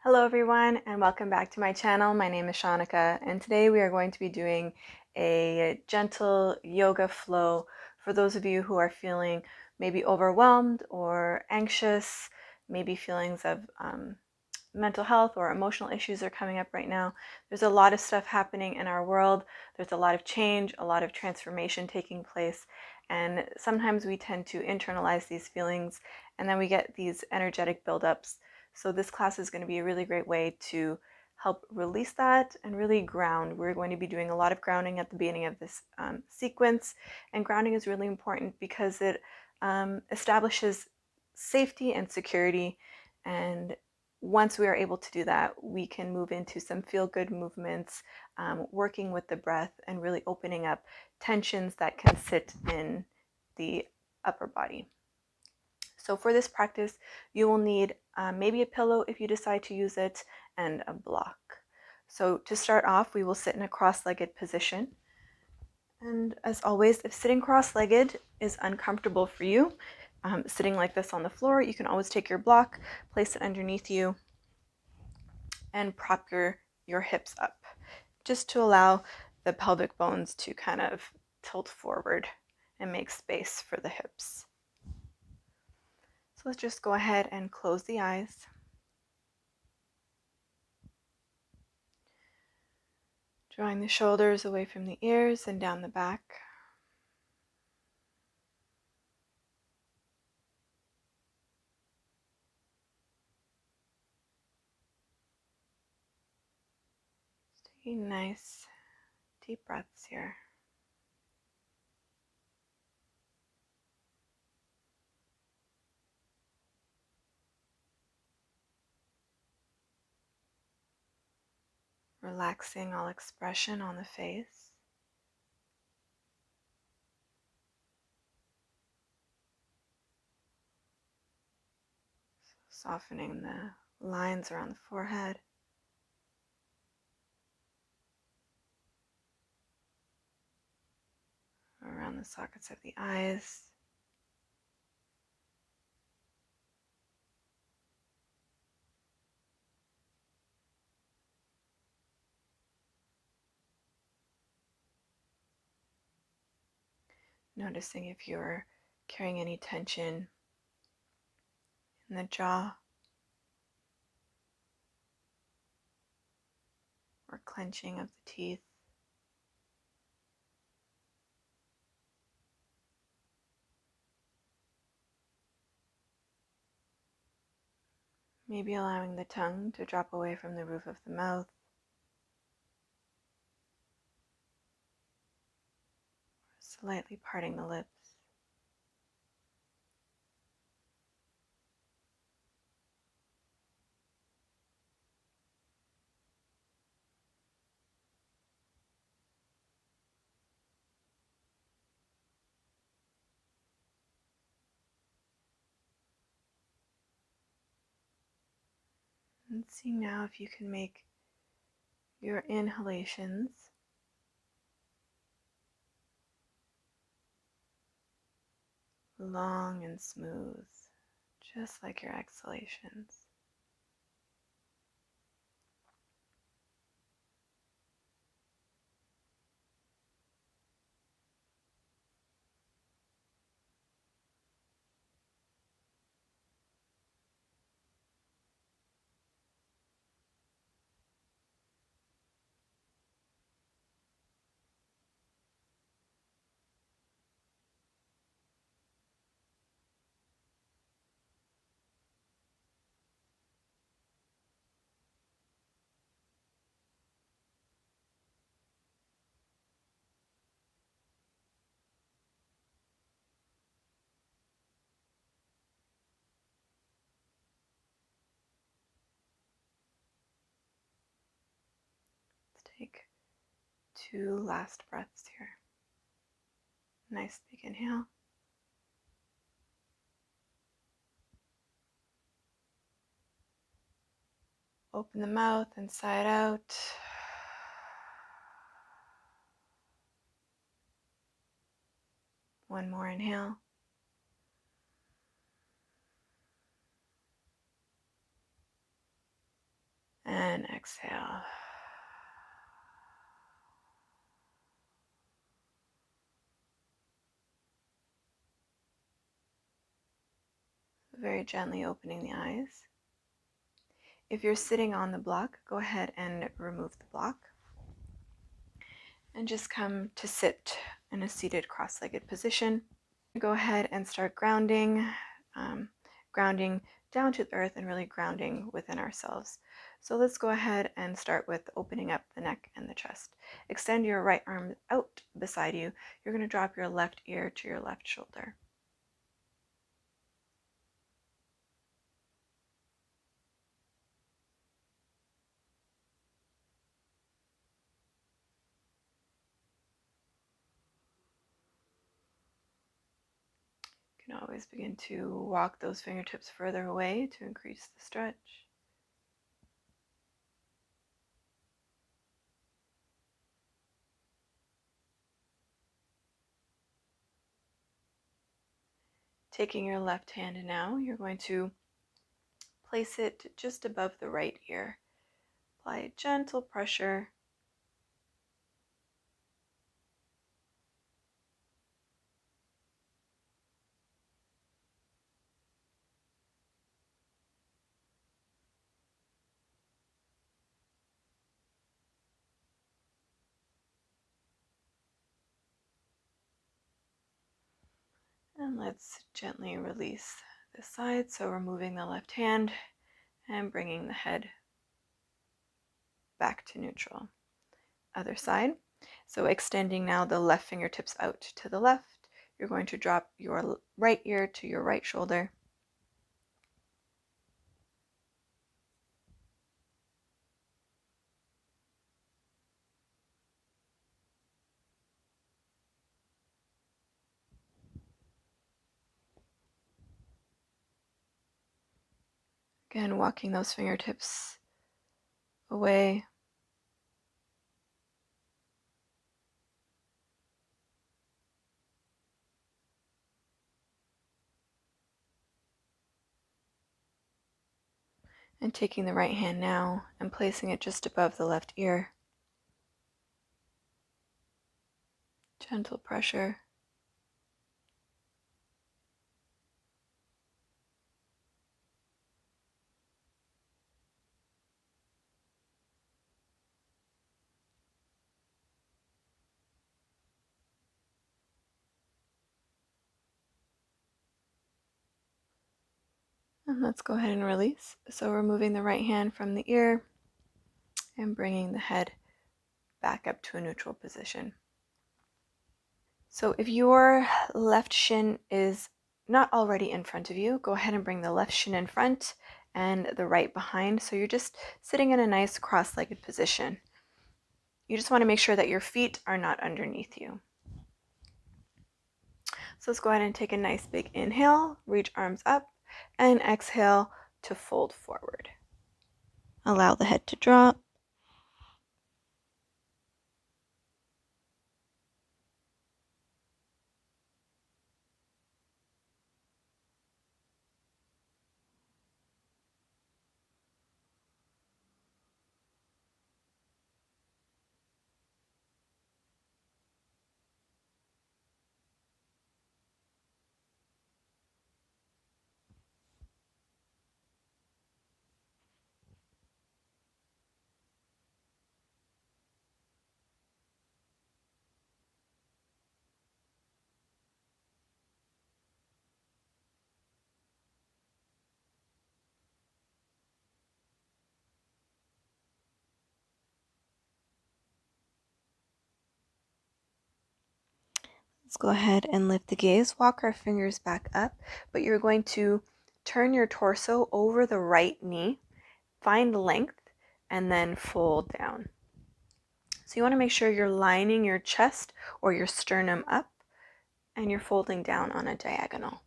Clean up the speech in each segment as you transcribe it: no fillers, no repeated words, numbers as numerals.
Hello everyone and welcome back to my channel. My name is Shaunneka and today we are going to be doing a gentle yoga flow for those of you who are feeling maybe overwhelmed or anxious, maybe feelings of mental health or emotional issues are coming up right now. There's a lot of stuff happening in our world. There's a lot of change, a lot of transformation taking place, and sometimes we tend to internalize these feelings and then we get these energetic buildups. So this class is going to be a really great way to help release that and really ground. We're going to be doing a lot of grounding at the beginning of this sequence, and grounding is really important because it establishes safety and security, and once we are able to do that, we can move into some feel-good movements, working with the breath and really opening up tensions that can sit in the upper body. So for this practice, you will need maybe a pillow if you decide to use it, and a block. So to start off, we will sit in a cross-legged position. And as always, if sitting cross-legged is uncomfortable for you, sitting like this on the floor, you can always take your block, place it underneath you, and prop your hips up, just to allow the pelvic bones to kind of tilt forward and make space for the hips. So let's just go ahead and close the eyes. Drawing the shoulders away from the ears and down the back. Taking nice deep breaths here. Relaxing all expression on the face. Softening the lines around the forehead. Around the sockets of the eyes. Noticing if you're carrying any tension in the jaw or clenching of the teeth. Maybe allowing the tongue to drop away from the roof of the mouth. Slightly parting the lips. And see now if you can make your inhalations long and smooth, just like your exhalations. Let's take 2 last breaths here. Nice big inhale. Open the mouth and sigh it out. One more inhale. And exhale. Very gently opening the eyes. If you're sitting on the block, go ahead and remove the block. And just come to sit in a seated cross-legged position. Go ahead and start grounding, grounding down to the earth and really grounding within ourselves. So let's go ahead and start with opening up the neck and the chest. Extend your right arm out beside you. You're going to drop your left ear to your left shoulder. You can always begin to walk those fingertips further away to increase the stretch. Taking your left hand now, you're going to place it just above the right ear. Apply a gentle pressure. And let's gently release this side. So removing the left hand and bringing the head back to neutral. Other side. So extending now the left fingertips out to the left. You're going to drop your right ear to your right shoulder. Again, walking those fingertips away. And taking the right hand now and placing it just above the left ear. Gentle pressure. And let's go ahead and release. So removing the right hand from the ear and bringing the head back up to a neutral position. So if your left shin is not already in front of you, go ahead and bring the left shin in front and the right behind. So you're just sitting in a nice cross-legged position. You just want to make sure that your feet are not underneath you. So let's go ahead and take a nice big inhale, reach arms up, and exhale to fold forward. Allow the head to drop. Let's go ahead and lift the gaze, walk our fingers back up, but you're going to turn your torso over the right knee, find length, and then fold down. So you want to make sure you're lining your chest or your sternum up and you're folding down on a diagonal.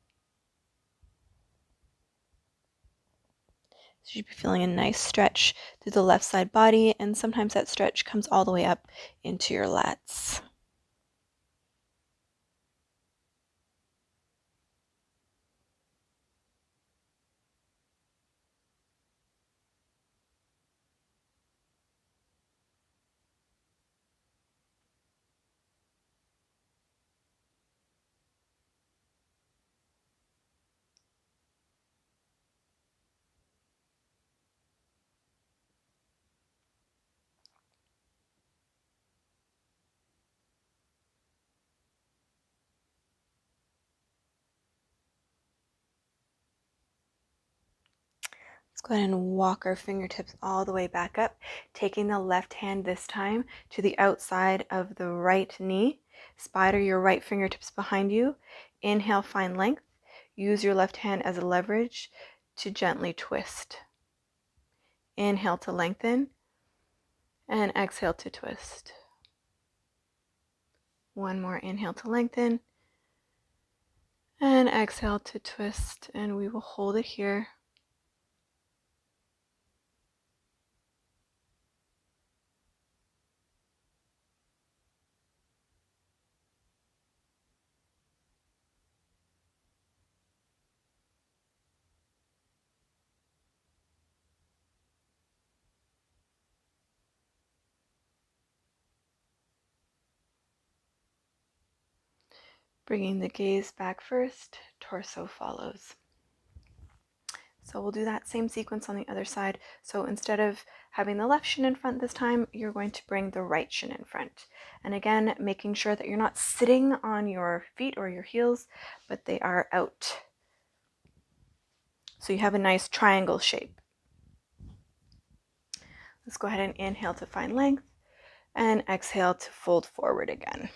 So you should be feeling a nice stretch through the left side body, and sometimes that stretch comes all the way up into your lats. Let's go ahead and walk our fingertips all the way back up, taking the left hand this time to the outside of the right knee. Spider your right fingertips behind you. Inhale, find length. Use your left hand as a leverage to gently twist. Inhale to lengthen and exhale to twist. One more inhale to lengthen and exhale to twist, and we will hold it here. Bringing the gaze back first, torso follows. So we'll do that same sequence on the other side. So instead of having the left shin in front this time, you're going to bring the right shin in front. And again, making sure that you're not sitting on your feet or your heels, but they are out. So you have a nice triangle shape. Let's go ahead and inhale to find length and exhale to fold forward again.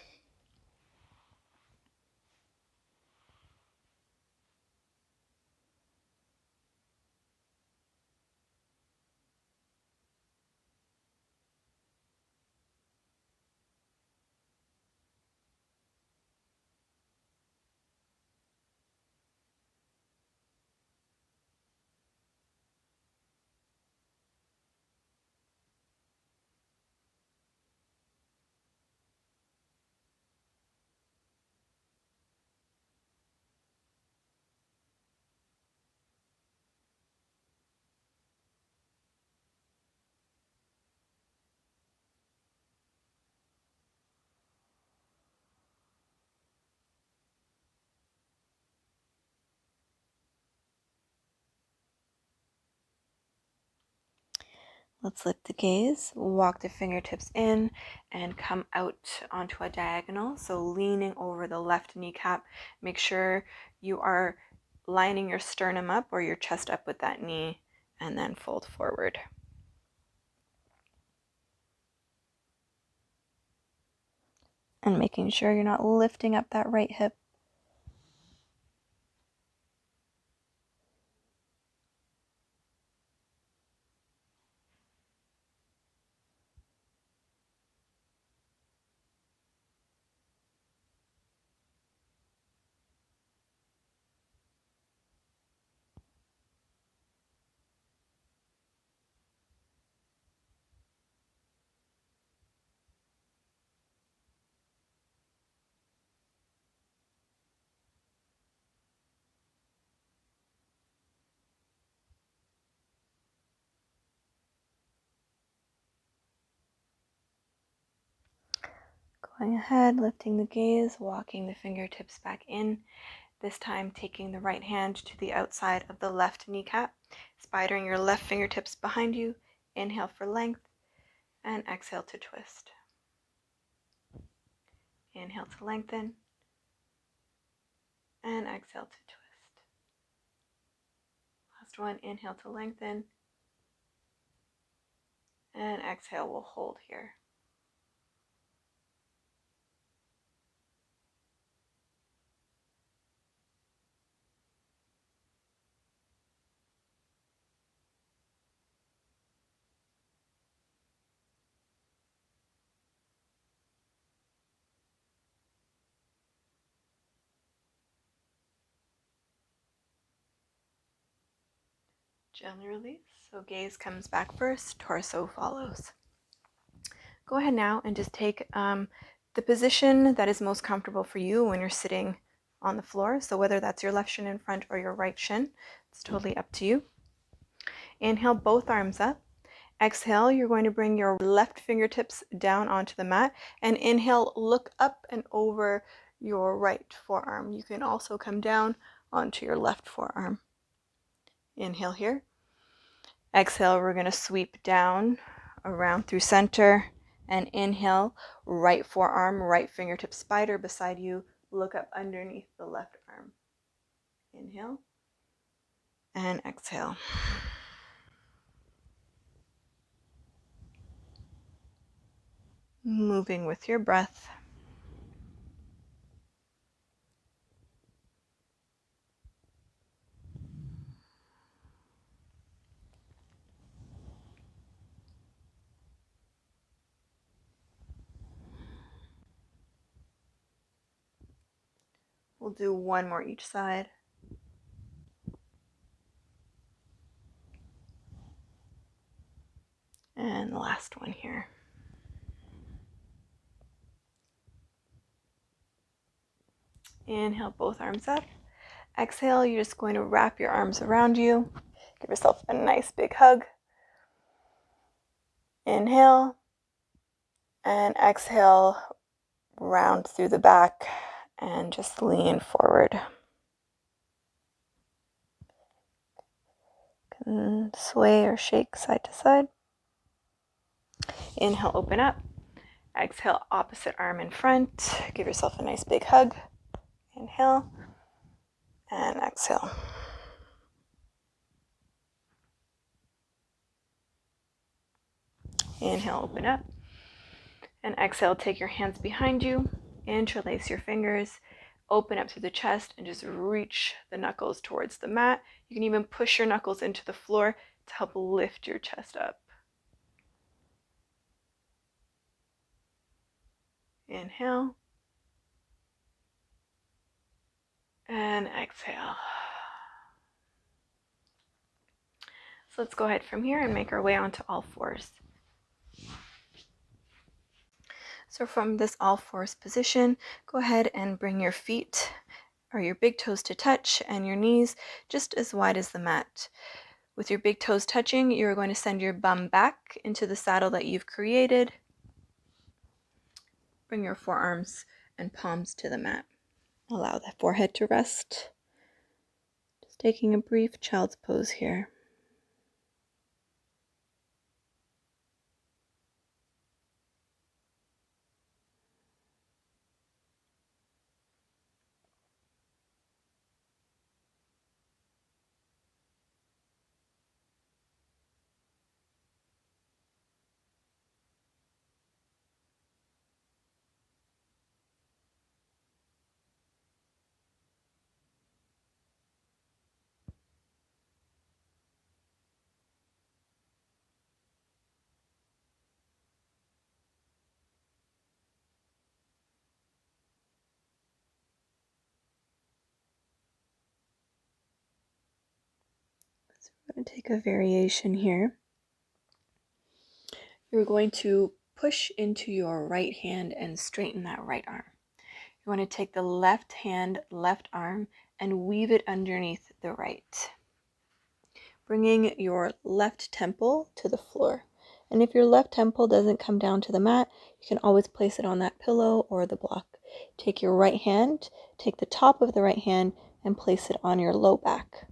Let's lift the gaze, walk the fingertips in, and come out onto a diagonal. So leaning over the left kneecap, make sure you are lining your sternum up or your chest up with that knee, and then fold forward. And making sure you're not lifting up that right hip. Going ahead, lifting the gaze, walking the fingertips back in. This time taking the right hand to the outside of the left kneecap, spidering your left fingertips behind you. Inhale for length and exhale to twist. Inhale to lengthen and exhale to twist. Last one, inhale to lengthen and exhale, we'll hold here. Gently release, so gaze comes back first, torso follows. Go ahead now and just take the position that is most comfortable for you when you're sitting on the floor. So whether that's your left shin in front or your right shin, it's totally up to you. Inhale, both arms up. Exhale, you're going to bring your left fingertips down onto the mat. And inhale, look up and over your right forearm. You can also come down onto your left forearm. Inhale here. Exhale, we're going to sweep down around through center. And inhale, right forearm, right fingertip spider beside you. Look up underneath the left arm. Inhale and exhale. moving with your breath. We'll do one more each side. And the last one here. Inhale, both arms up. Exhale, you're just going to wrap your arms around you. Give yourself a nice big hug. Inhale. And exhale, round through the back and just lean forward. Can sway or shake side to side. Inhale, open up. Exhale, opposite arm in front. Give yourself a nice big hug. Inhale and exhale. Inhale, open up. And exhale, take your hands behind you. Interlace your fingers. Open up through the chest and just reach the knuckles towards the mat. You can even push your knuckles into the floor to help lift your chest up. Inhale. And exhale. So let's go ahead from here and make our way onto all fours. So from this all fours position, go ahead and bring your feet or your big toes to touch and your knees just as wide as the mat. With your big toes touching, you're going to send your bum back into the saddle that you've created. Bring your forearms and palms to the mat. Allow the forehead to rest. Just taking a brief child's pose here. I'm going to take a variation here. You're going to push into your right hand and straighten that right arm. You want to take the left hand, left arm, and weave it underneath the right, bringing your left temple to the floor. And if your left temple doesn't come down to the mat, you can always place it on that pillow or the block. Take your right hand, take the top of the right hand, and place it on your low back.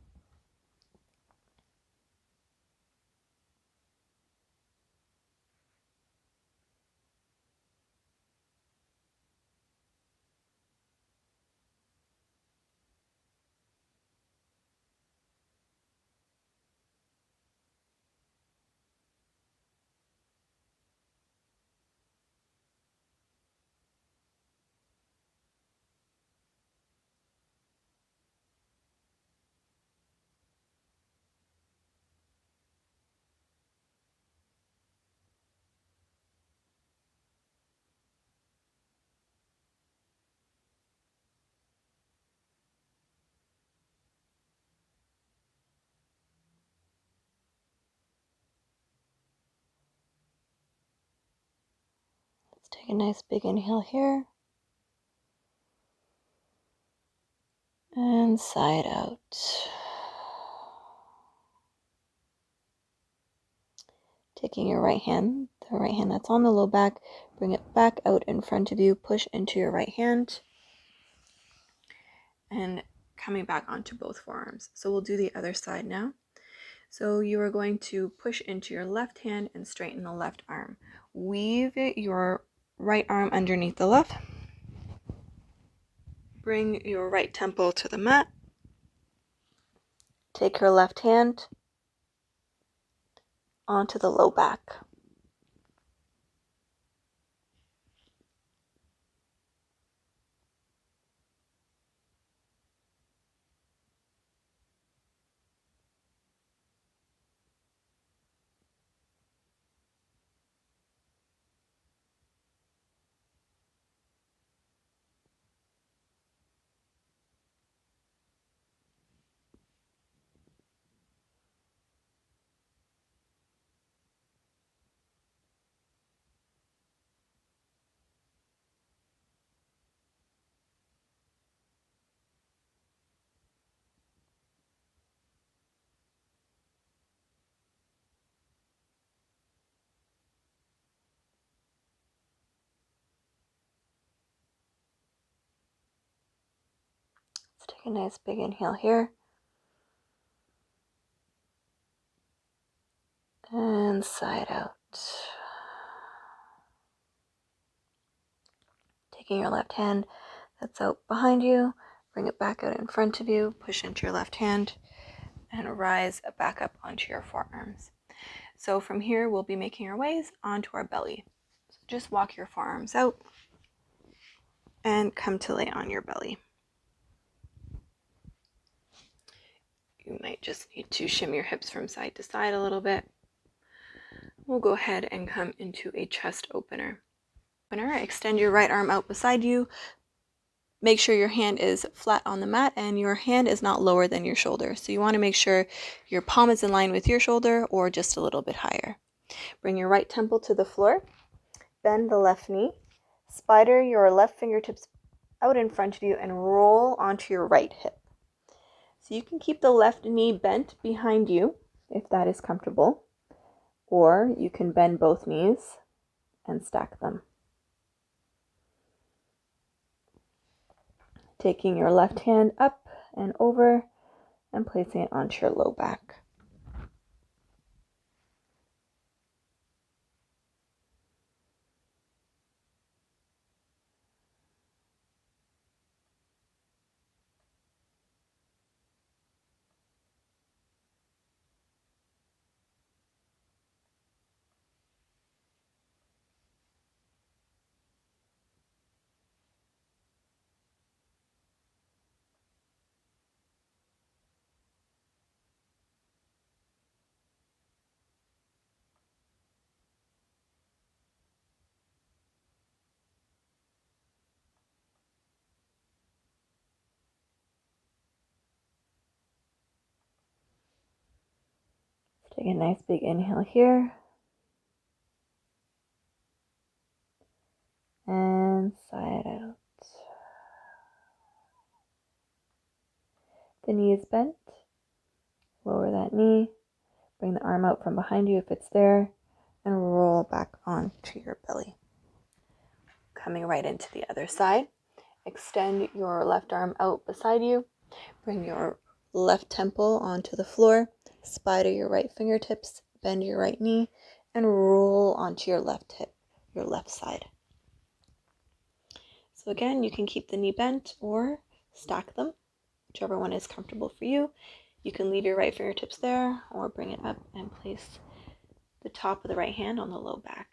Let's take a nice big inhale here. And sigh it out. Taking your right hand, the right hand that's on the low back, bring it back out in front of you, push into your right hand, and coming back onto both forearms. So we'll do the other side now. So you are going to push into your left hand and straighten the left arm. Weave your right arm underneath the left. Bring your right temple to the mat. Take your left hand onto the low back. Take a nice big inhale here. And sigh it out. Taking your left hand that's out behind you, bring it back out in front of you, push into your left hand, and rise back up onto your forearms. So from here, we'll be making our ways onto our belly. So just walk your forearms out and come to lay on your belly. You might just need to shimmy your hips from side to side a little bit. We'll go ahead and come into a chest opener. Extend your right arm out beside you. Make sure your hand is flat on the mat and your hand is not lower than your shoulder. So you want to make sure your palm is in line with your shoulder or just a little bit higher. Bring your right temple to the floor. Bend the left knee. Spider your left fingertips out in front of you and roll onto your right hip. So you can keep the left knee bent behind you if that is comfortable, or you can bend both knees and stack them. Taking your left hand up and over and placing it onto your low back. Take a nice big inhale here. And sigh it out. The knee is bent. Lower that knee. Bring the arm out from behind you if it's there. And roll back onto your belly. Coming right into the other side. Extend your left arm out beside you. Bring your left temple onto the floor. Spider your right fingertips. Bend your right knee. And roll onto your left hip, your left side. So again, you can keep the knee bent or stack them, whichever one is comfortable for you. You can leave your right fingertips there or bring it up and place the top of the right hand on the low back.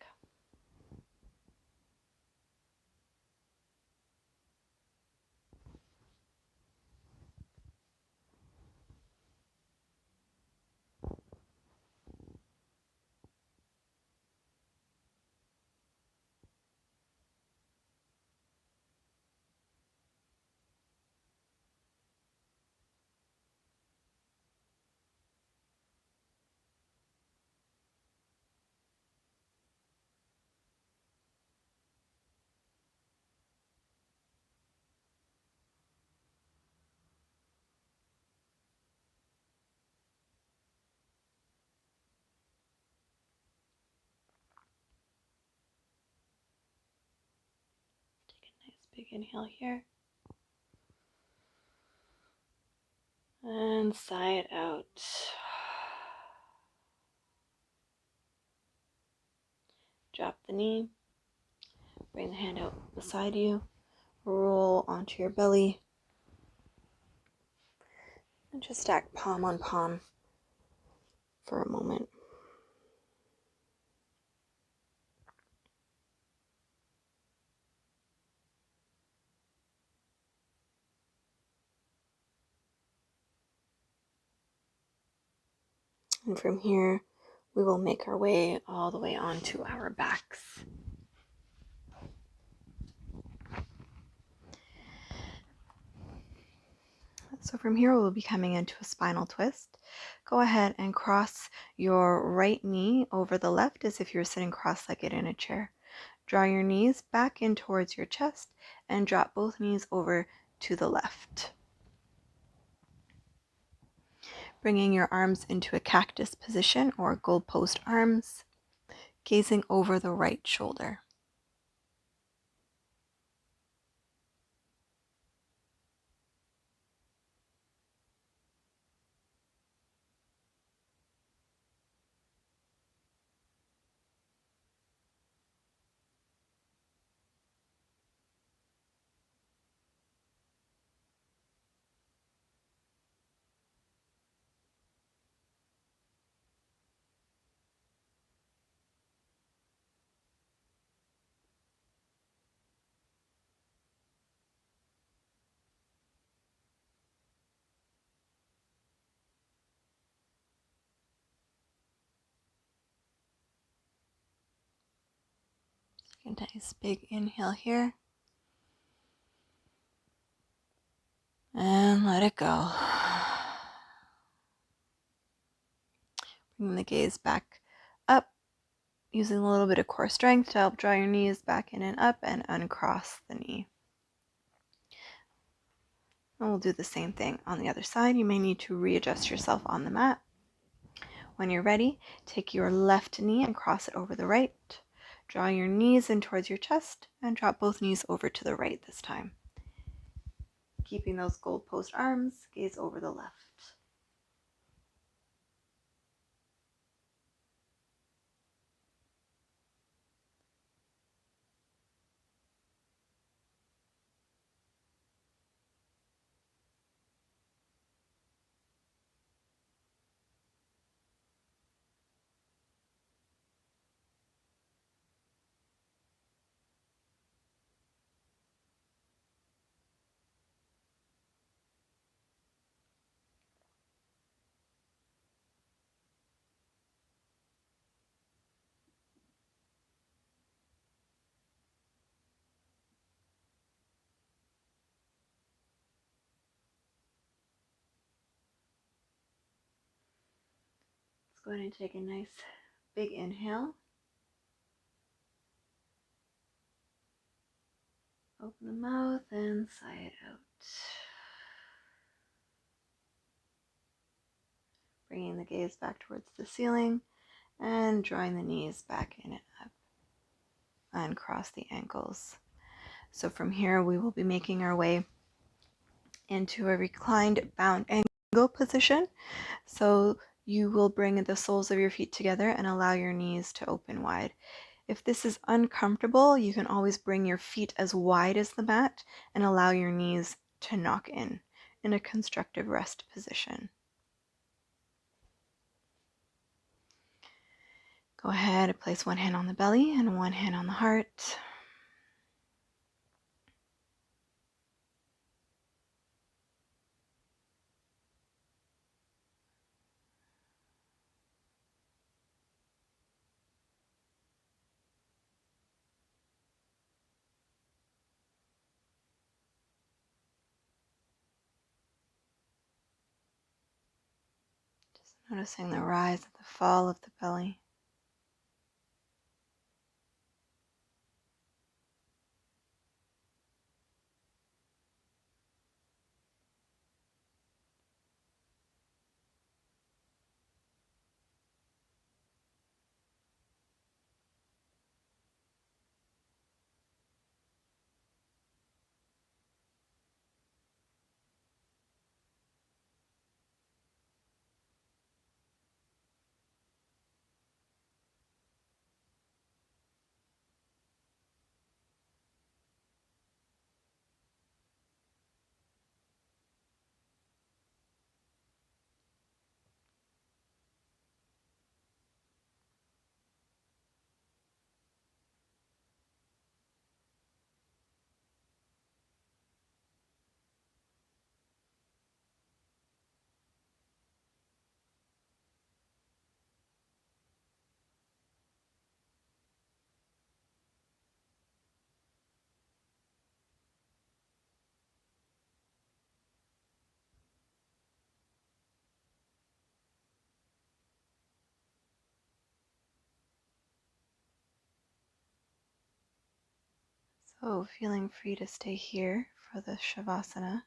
Nice big inhale here. And sigh it out. Drop the knee. Bring the hand out beside you. Roll onto your belly. And just stack palm on palm for a moment. And from here, we will make our way all the way onto our backs. So from here, we'll be coming into a spinal twist. Go ahead and cross your right knee over the left as if you're sitting cross-legged in a chair. Draw your knees back in towards your chest and drop both knees over to the left. Bringing your arms into a cactus position or goalpost arms, gazing over the right shoulder. Take a nice big inhale here. And let it go. Bring the gaze back up, using a little bit of core strength to help draw your knees back in and up and uncross the knee. And we'll do the same thing on the other side. You may need to readjust yourself on the mat. When you're ready, take your left knee and cross it over the right. Draw your knees in towards your chest and drop both knees over to the right this time. Keeping those goalpost arms, gaze over the left. Let's go ahead and take a nice big inhale. Open the mouth and sigh it out. Bringing the gaze back towards the ceiling and drawing the knees back in and up. Uncross the ankles. So from here, we will be making our way into a reclined bound angle position. So you will bring the soles of your feet together and allow your knees to open wide. If this is uncomfortable, you can always bring your feet as wide as the mat and allow your knees to knock in a constructive rest position. Go ahead and place one hand on the belly and one hand on the heart. Just noticing the rise and the fall of the belly. So feeling free to stay here for the Shavasana,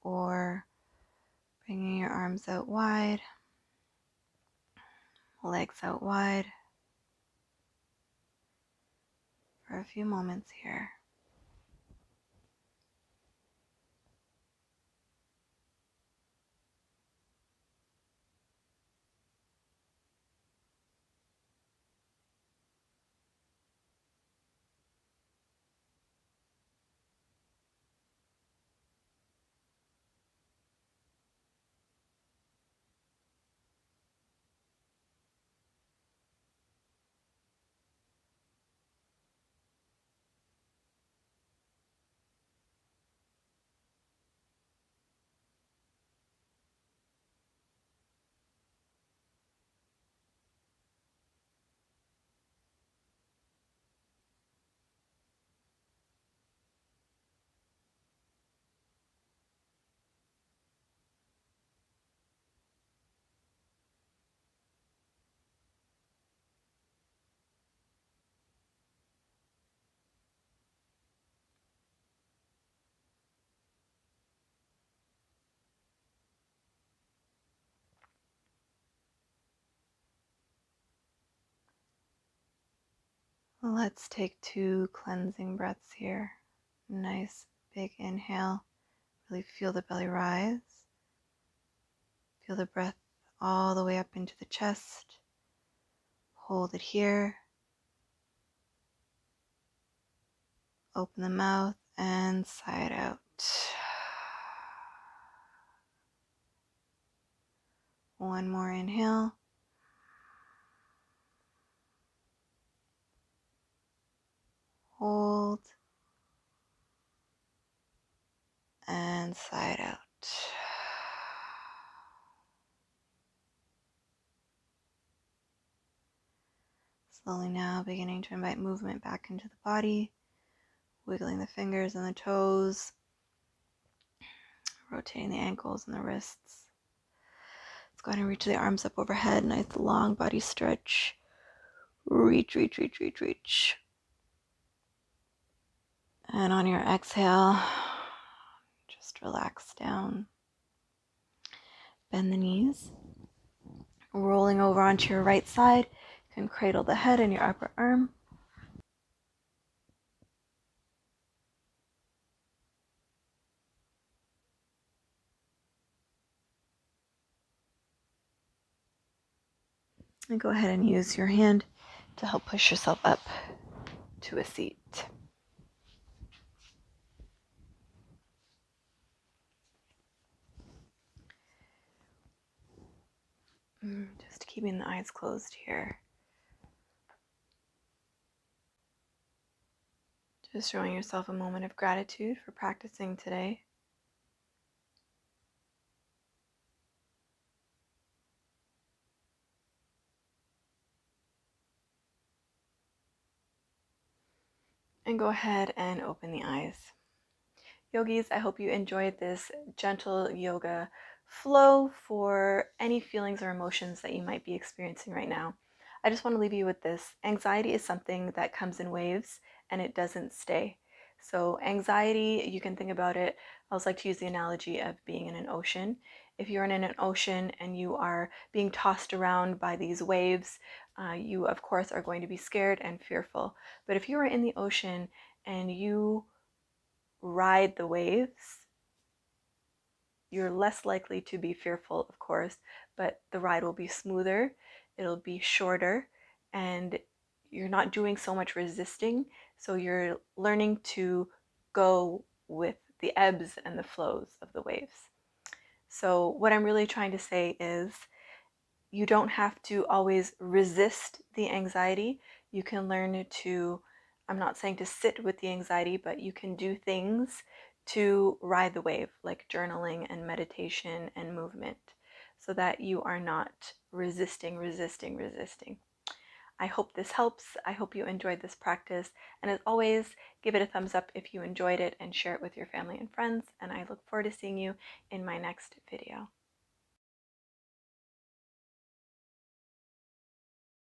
or bringing your arms out wide, legs out wide for a few moments here. Let's take 2 cleansing breaths here. Nice big inhale. Really feel the belly rise. Feel the breath all the way up into the chest. Hold it here. Open the mouth and sigh it out. One more inhale. Hold and sigh it out. Slowly now beginning to invite movement back into the body, wiggling the fingers and the toes, rotating the ankles and the wrists. Let's go ahead and reach the arms up overhead. Nice long body stretch. Reach, reach, reach, reach, reach. And on your exhale, just relax down. Bend the knees. Rolling over onto your right side, you can cradle the head in your upper arm. And go ahead and use your hand to help push yourself up to a seat. Just keeping the eyes closed here. Just showing yourself a moment of gratitude for practicing today. And go ahead and open the eyes. Yogis, I hope you enjoyed this gentle yoga flow for any feelings or emotions that you might be experiencing right now. I just want to leave you with this. Anxiety is something that comes in waves and it doesn't stay. So anxiety, you can think about it, I always like to use the analogy of being in an ocean. If you're in an ocean and you are being tossed around by these waves, you of course are going to be scared and fearful. But if you are in the ocean and you ride the waves, you're less likely to be fearful, of course, but the ride will be smoother, it'll be shorter, and you're not doing so much resisting. So you're learning to go with the ebbs and the flows of the waves. So what I'm really trying to say is you don't have to always resist the anxiety. You can learn to, I'm not saying to sit with the anxiety, but you can do things to ride the wave, like journaling and meditation and movement, so that you are not resisting. I hope this helps. I hope you enjoyed this practice. And as always, give it a thumbs up if you enjoyed it and share it with your family and friends. And I look forward to seeing you in my next video.